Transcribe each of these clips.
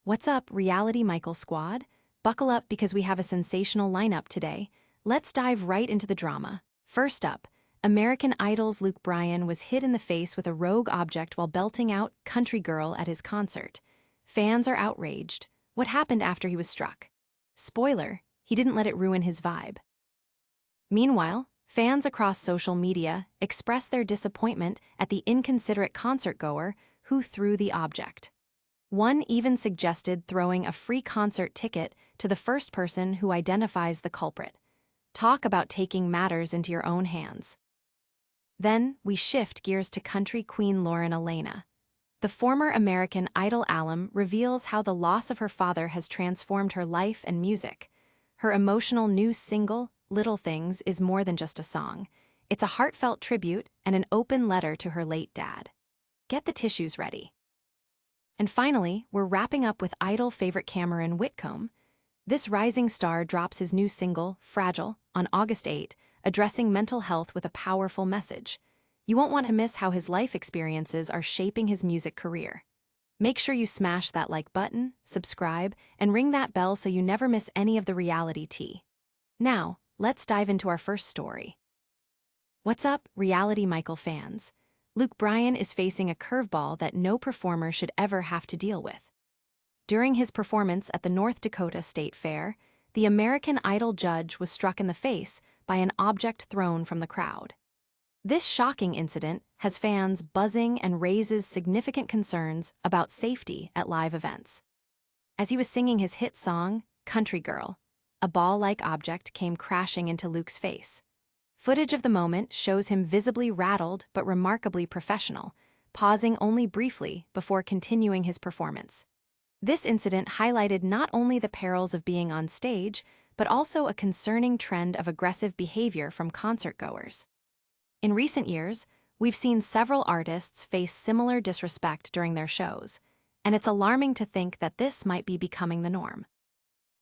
What's up, Reality Michael Squad? Buckle up because we have a sensational lineup today. Let's dive right into the drama. First up, American Idol's Bryan was hit in the face with a rogue object while belting out Country Girl at his concert. Fans are outraged. What happened after he was struck? Spoiler, he didn't let it ruin his vibe. Meanwhile, fans across social media express their disappointment at the inconsiderate concertgoer who threw the object. One even suggested throwing a free concert ticket to the first person who identifies the culprit. Talk about taking matters into your own hands. Then, we shift gears to country queen Alaina. The former American Idol alum reveals how the loss of her father has transformed her life and music. Her emotional new single, Little Things, is more than just a song. It's a heartfelt tribute and an open letter to her late dad. Get the tissues ready. And finally, we're wrapping up with Idol favorite Cameron Whitcomb. This rising star drops his new single, Fragile, on August 8, addressing mental health with a powerful message. You won't want to miss how his life experiences are shaping his music career. Make sure you smash that like button, subscribe, and ring that bell so you never miss any of the reality tea. Now, let's dive into our first story. What's up, Reality Michael fans? Bryan is facing a curveball that no performer should ever have to deal with. During his performance at the North Dakota State Fair, the American Idol judge was struck in the face by an object thrown from the crowd. This shocking incident has fans buzzing and raises significant concerns about safety at live events. As he was singing his hit song, Country Girl, a ball-like object came crashing into Luke's face. Footage of the moment shows him visibly rattled but remarkably professional, pausing only briefly before continuing his performance. This incident highlighted not only the perils of being on stage, but also a concerning trend of aggressive behavior from concertgoers. In recent years, we've seen several artists face similar disrespect during their shows, and it's alarming to think that this might be becoming the norm.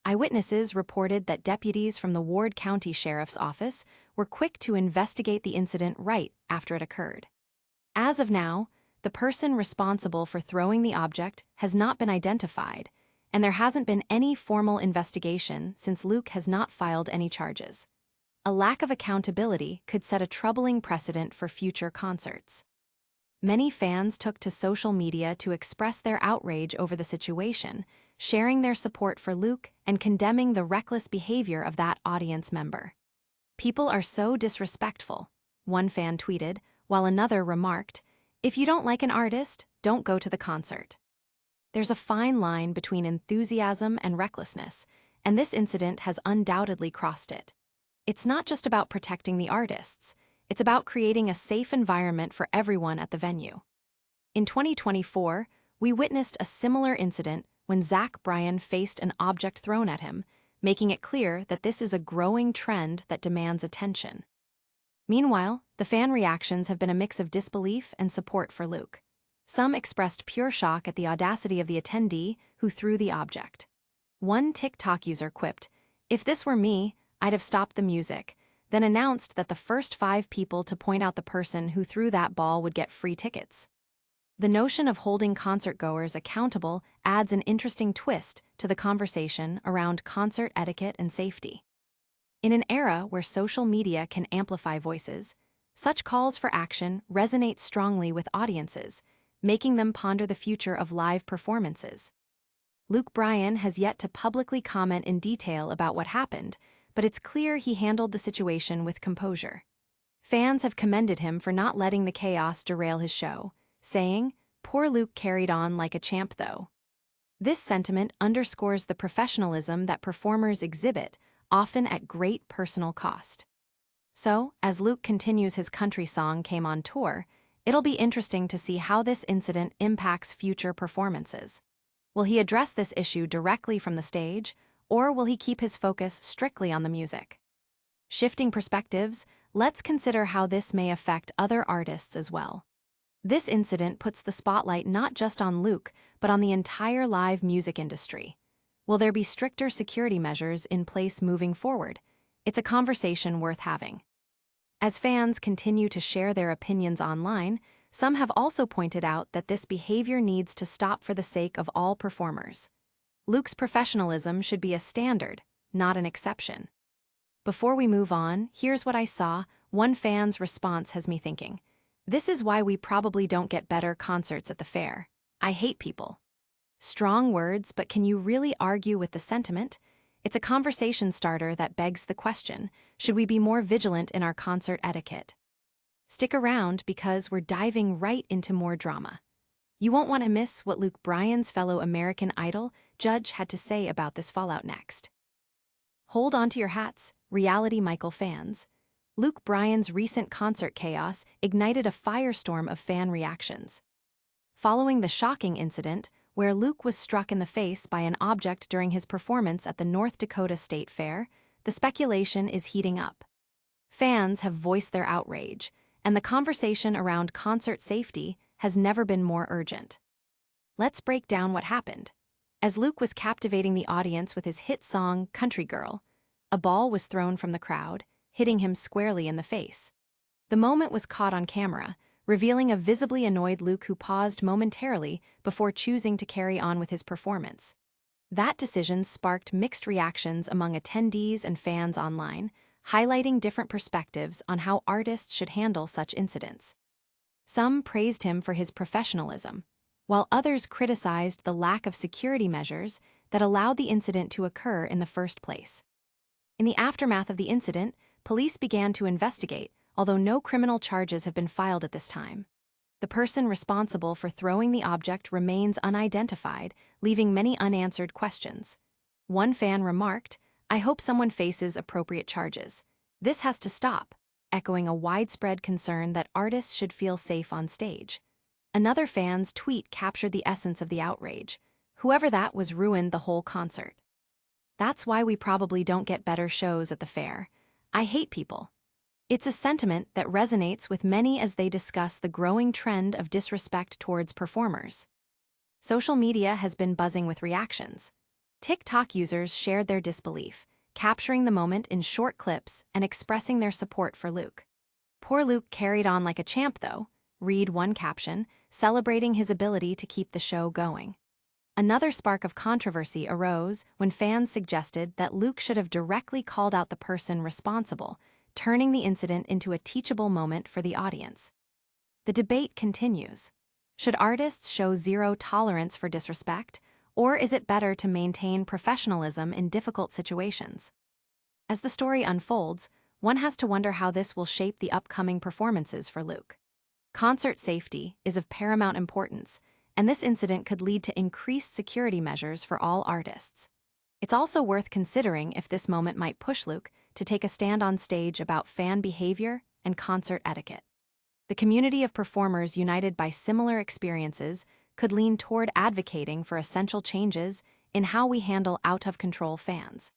Eyewitnesses reported that deputies from the Ward County Sheriff's Office were quick to investigate the incident right after it occurred. As of now, the person responsible for throwing the object has not been identified, and there hasn't been any formal investigation since Luke has not filed any charges. A lack of accountability could set a troubling precedent for future concerts. Many fans took to social media to express their outrage over the situation, sharing their support for Luke and condemning the reckless behavior of that audience member. "People are so disrespectful," one fan tweeted, while another remarked, "If you don't like an artist, don't go to the concert." There's a fine line between enthusiasm and recklessness, and this incident has undoubtedly crossed it. It's not just about protecting the artists, it's about creating a safe environment for everyone at the venue. In 2024, we witnessed a similar incident when Bryan faced an object thrown at him, making it clear that this is a growing trend that demands attention. Meanwhile, the fan reactions have been a mix of disbelief and support for Luke. Some expressed pure shock at the audacity of the attendee who threw the object. One TikTok user quipped, "If this were me, I'd have stopped the music," then announced that the first 5 people to point out the person who threw that ball would get free tickets. The notion of holding concertgoers accountable adds an interesting twist to the conversation around concert etiquette and safety. In an era where social media can amplify voices, such calls for action resonate strongly with audiences, making them ponder the future of live performances. Bryan has yet to publicly comment in detail about what happened, but it's clear he handled the situation with composure. Fans have commended him for not letting the chaos derail his show, saying, "Poor Luke carried on like a champ though." This sentiment underscores the professionalism that performers exhibit, often at great personal cost. So, as Luke continues his country song Came on tour, it'll be interesting to see how this incident impacts future performances. Will he address this issue directly from the stage, or will he keep his focus strictly on the music? Shifting perspectives, let's consider how this may affect other artists as well. This incident puts the spotlight not just on Luke, but on the entire live music industry. Will there be stricter security measures in place moving forward? It's a conversation worth having. As fans continue to share their opinions online, some have also pointed out that this behavior needs to stop for the sake of all performers. Luke's professionalism should be a standard, not an exception. Before we move on, here's what I saw. One fan's response has me thinking. This is why we probably don't get better concerts at the fair. I hate people. Strong words, but can you really argue with the sentiment? It's a conversation starter that begs the question, should we be more vigilant in our concert etiquette? Stick around because we're diving right into more drama. You won't want to miss what Luke Bryan's fellow American Idol judge had to say about this fallout next. Hold on to your hats, Reality Michael fans. Luke Bryan's recent concert chaos ignited a firestorm of fan reactions. Following the shocking incident, where Luke was struck in the face by an object during his performance at the North Dakota State Fair, the speculation is heating up. Fans have voiced their outrage, and the conversation around concert safety has never been more urgent. Let's break down what happened. As Luke was captivating the audience with his hit song, Country Girl, a ball was thrown from the crowd, hitting him squarely in the face. The moment was caught on camera, revealing a visibly annoyed Luke who paused momentarily before choosing to carry on with his performance. That decision sparked mixed reactions among attendees and fans online, highlighting different perspectives on how artists should handle such incidents. Some praised him for his professionalism, while others criticized the lack of security measures that allowed the incident to occur in the first place. In the aftermath of the incident, police began to investigate, although no criminal charges have been filed at this time. The person responsible for throwing the object remains unidentified, leaving many unanswered questions. One fan remarked, "I hope someone faces appropriate charges. This has to stop," echoing a widespread concern that artists should feel safe on stage. Another fan's tweet captured the essence of the outrage. "Whoever that was ruined the whole concert. That's why we probably don't get better shows at the fair. I hate people." It's a sentiment that resonates with many as they discuss the growing trend of disrespect towards performers. Social media has been buzzing with reactions. TikTok users shared their disbelief, capturing the moment in short clips and expressing their support for Luke. "Poor Luke carried on like a champ though," read one caption, celebrating his ability to keep the show going. Another spark of controversy arose when fans suggested that Luke should have directly called out the person responsible, turning the incident into a teachable moment for the audience. The debate continues. Should artists show zero tolerance for disrespect, or is it better to maintain professionalism in difficult situations? As the story unfolds, one has to wonder how this will shape the upcoming performances for Luke. Concert safety is of paramount importance, and this incident could lead to increased security measures for all artists. It's also worth considering if this moment might push Luke to take a stand on stage about fan behavior and concert etiquette. The community of performers united by similar experiences could lean toward advocating for essential changes in how we handle out-of-control fans.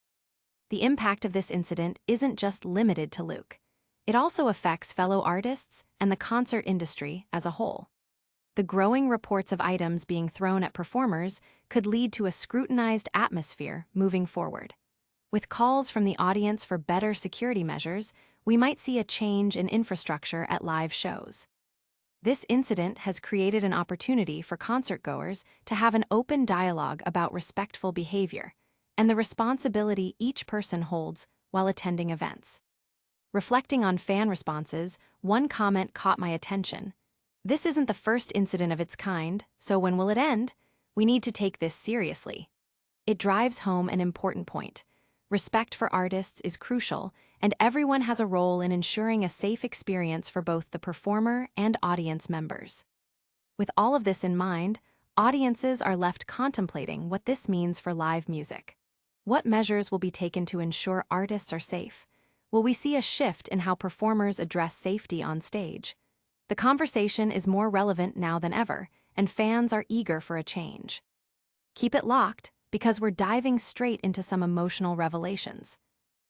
The impact of this incident isn't just limited to Luke. It also affects fellow artists and the concert industry as a whole. The growing reports of items being thrown at performers could lead to a scrutinized atmosphere moving forward. With calls from the audience for better security measures, we might see a change in infrastructure at live shows. This incident has created an opportunity for concertgoers to have an open dialogue about respectful behavior and the responsibility each person holds while attending events. Reflecting on fan responses, one comment caught my attention. "This isn't the first incident of its kind, so when will it end? We need to take this seriously." It drives home an important point. Respect for artists is crucial, and everyone has a role in ensuring a safe experience for both the performer and audience members. With all of this in mind, audiences are left contemplating what this means for live music. What measures will be taken to ensure artists are safe? Will we see a shift in how performers address safety on stage? The conversation is more relevant now than ever, and fans are eager for a change. Keep it locked, because we're diving straight into some emotional revelations.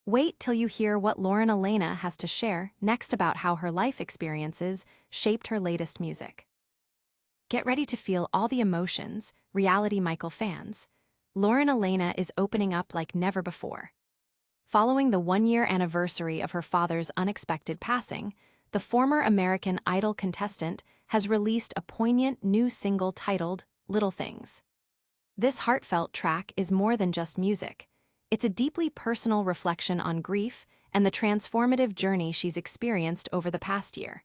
Wait till you hear what Alaina has to share next about how her life experiences shaped her latest music. Get ready to feel all the emotions, Reality Michael fans. Alaina is opening up like never before. Following the one-year anniversary of her father's unexpected passing, the former American Idol contestant has released a poignant new single titled Little Things. This heartfelt track is more than just music. It's a deeply personal reflection on grief and the transformative journey she's experienced over the past year.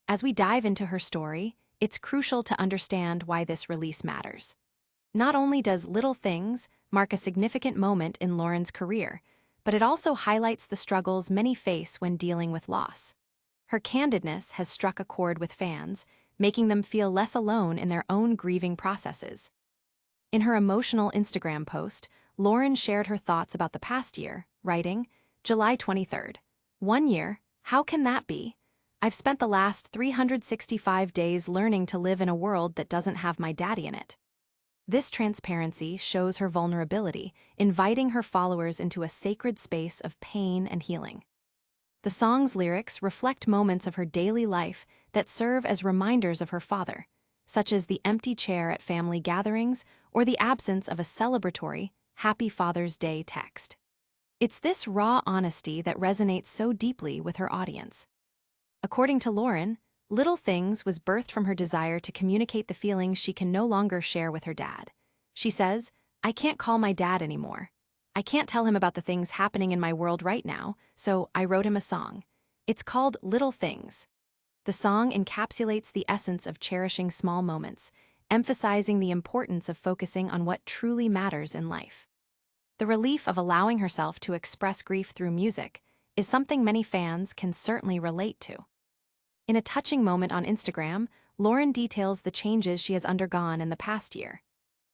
As we dive into her story, it's crucial to understand why this release matters. Not only does Little Things mark a significant moment in Lauren's career, but it also highlights the struggles many face when dealing with loss. Her candidness has struck a chord with fans, making them feel less alone in their own grieving processes. In her emotional Instagram post, Lauren shared her thoughts about the past year, writing, July 23rd. 1 year, how can that be? I've spent the last 365 days learning to live in a world that doesn't have my daddy in it. This transparency shows her vulnerability, inviting her followers into a sacred space of pain and healing. The song's lyrics reflect moments of her daily life that serve as reminders of her father, such as the empty chair at family gatherings or the absence of a celebratory Happy Father's Day text. It's this raw honesty that resonates so deeply with her audience. According to Lauren, Little Things was birthed from her desire to communicate the feelings she can no longer share with her dad. She says, I can't call my dad anymore. I can't tell him about the things happening in my world right now, so I wrote him a song. It's called Little Things. The song encapsulates the essence of cherishing small moments, emphasizing the importance of focusing on what truly matters in life. The relief of allowing herself to express grief through music is something many fans can certainly relate to. In a touching moment on Instagram, Lauren details the changes she has undergone in the past year.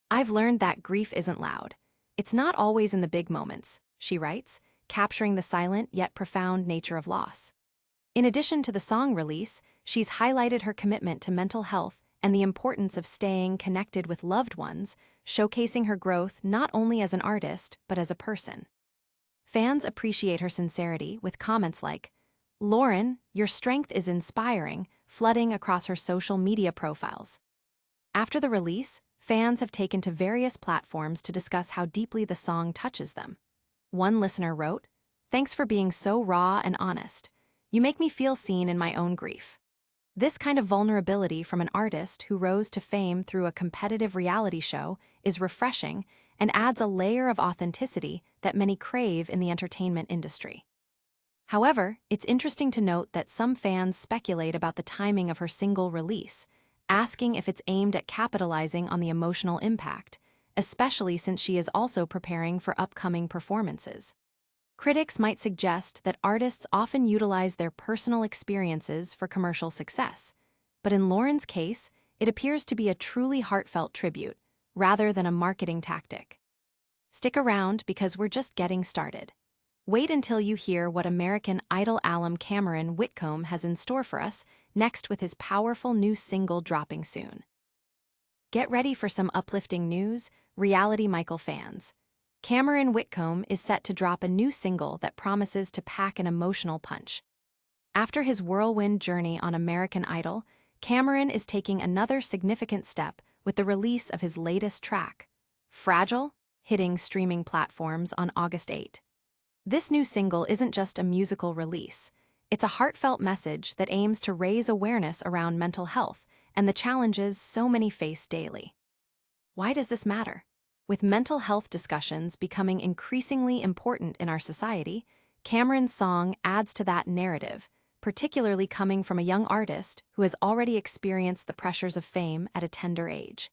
I've learned that grief isn't loud. It's not always in the big moments, she writes, capturing the silent yet profound nature of loss. In addition to the song release, she's highlighted her commitment to mental health and the importance of staying connected with loved ones, showcasing her growth not only as an artist, but as a person. Fans appreciate her sincerity with comments like, Lauren, your strength is inspiring, flooding across her social media profiles. After the release, fans have taken to various platforms to discuss how deeply the song touches them. One listener wrote, Thanks for being so raw and honest. You make me feel seen in my own grief. This kind of vulnerability from an artist who rose to fame through a competitive reality show is refreshing and adds a layer of authenticity that many crave in the entertainment industry. However, it's interesting to note that some fans speculate about the timing of her single release, asking if it's aimed at capitalizing on the emotional impact, especially since she is also preparing for upcoming performances. Critics might suggest that artists often utilize their personal experiences for commercial success, but in Lauren's case, it appears to be a truly heartfelt tribute, rather than a marketing tactic. Stick around because we're just getting started. Wait until you hear what American Idol alum Cameron Whitcomb has in store for us next with his powerful new single dropping soon. Get ready for some uplifting news, Reality Michael fans. Cameron Whitcomb is set to drop a new single that promises to pack an emotional punch. After his whirlwind journey on American Idol, Cameron is taking another significant step with the release of his latest track, Fragile, hitting streaming platforms on August 8. This new single isn't just a musical release. It's a heartfelt message that aims to raise awareness around mental health and the challenges so many face daily. Why does this matter? With mental health discussions becoming increasingly important in our society, Cameron's song adds to that narrative, particularly coming from a young artist who has already experienced the pressures of fame at a tender age.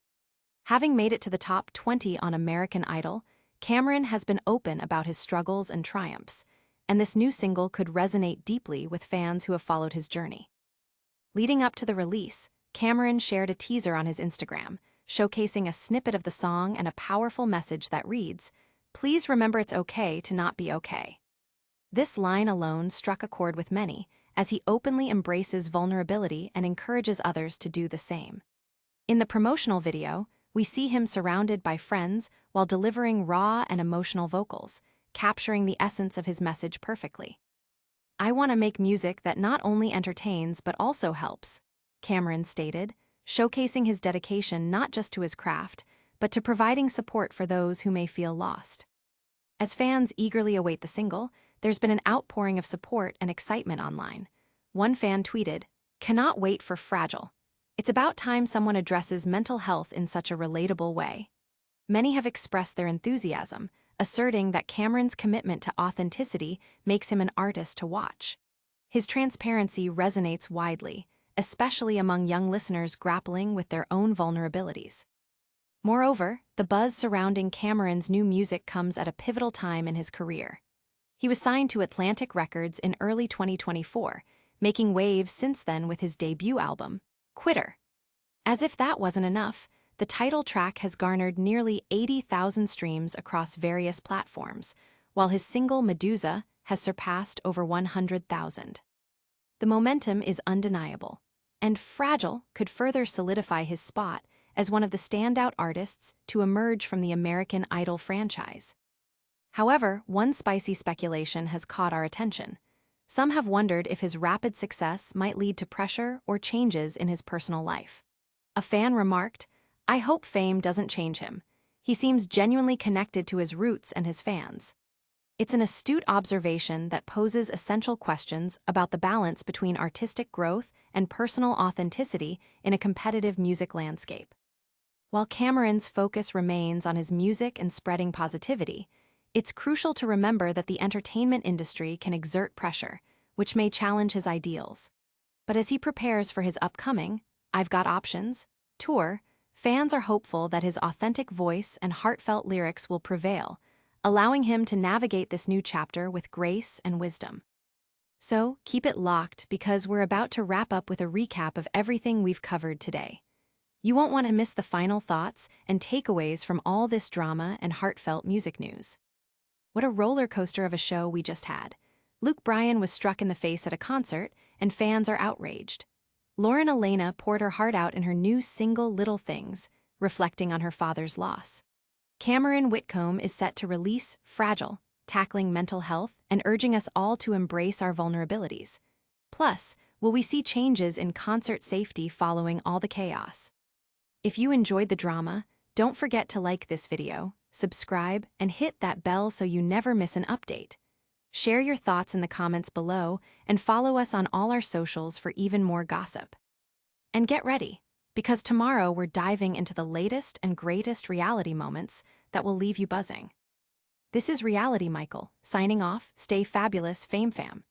Having made it to the top 20 on American Idol, Cameron has been open about his struggles and triumphs, and this new single could resonate deeply with fans who have followed his journey. Leading up to the release, Cameron shared a teaser on his Instagram, showcasing a snippet of the song and a powerful message that reads, Please remember it's okay to not be okay. This line alone struck a chord with many, as he openly embraces vulnerability and encourages others to do the same. In the promotional video, we see him surrounded by friends while delivering raw and emotional vocals, capturing the essence of his message perfectly. I want to make music that not only entertains but also helps, Cameron stated, showcasing his dedication not just to his craft, but to providing support for those who may feel lost. As fans eagerly await the single, there's been an outpouring of support and excitement online. One fan tweeted, Cannot wait for Fragile. It's about time someone addresses mental health in such a relatable way. Many have expressed their enthusiasm, asserting that Cameron's commitment to authenticity makes him an artist to watch. His transparency resonates widely, especially among young listeners grappling with their own vulnerabilities. Moreover, the buzz surrounding Cameron's new music comes at a pivotal time in his career. He was signed to Atlantic Records in early 2024, making waves since then with his debut album, Quitter. As if that wasn't enough, the title track has garnered nearly 80,000 streams across various platforms, while his single Medusa has surpassed over 100,000. The momentum is undeniable, and Fragile could further solidify his spot as one of the standout artists to emerge from the American Idol franchise. However, one spicy speculation has caught our attention. Some have wondered if his rapid success might lead to pressure or changes in his personal life. A fan remarked, "I hope fame doesn't change him. He seems genuinely connected to his roots and his fans." It's an astute observation that poses essential questions about the balance between artistic growth and personal authenticity in a competitive music landscape. While Cameron's focus remains on his music and spreading positivity, it's crucial to remember that the entertainment industry can exert pressure, which may challenge his ideals. But as he prepares for his upcoming I've Got Options tour, fans are hopeful that his authentic voice and heartfelt lyrics will prevail, allowing him to navigate this new chapter with grace and wisdom. So, keep it locked because we're about to wrap up with a recap of everything we've covered today. You won't want to miss the final thoughts and takeaways from all this drama and heartfelt music news. What a roller coaster of a show we just had. Bryan was struck in the face at a concert, and fans are outraged. Alaina poured her heart out in her new single Little Things, reflecting on her father's loss. Whitcomb is set to release Fragile, tackling mental health and urging us all to embrace our vulnerabilities. Plus, will we see changes in concert safety following all the chaos? If you enjoyed the drama, don't forget to like this video, subscribe, and hit that bell so you never miss an update. Share your thoughts in the comments below and follow us on all our socials for even more gossip. And get ready, because tomorrow we're diving into the latest and greatest reality moments that will leave you buzzing. This is Reality Michael, signing off. Stay fabulous, Fame Fam.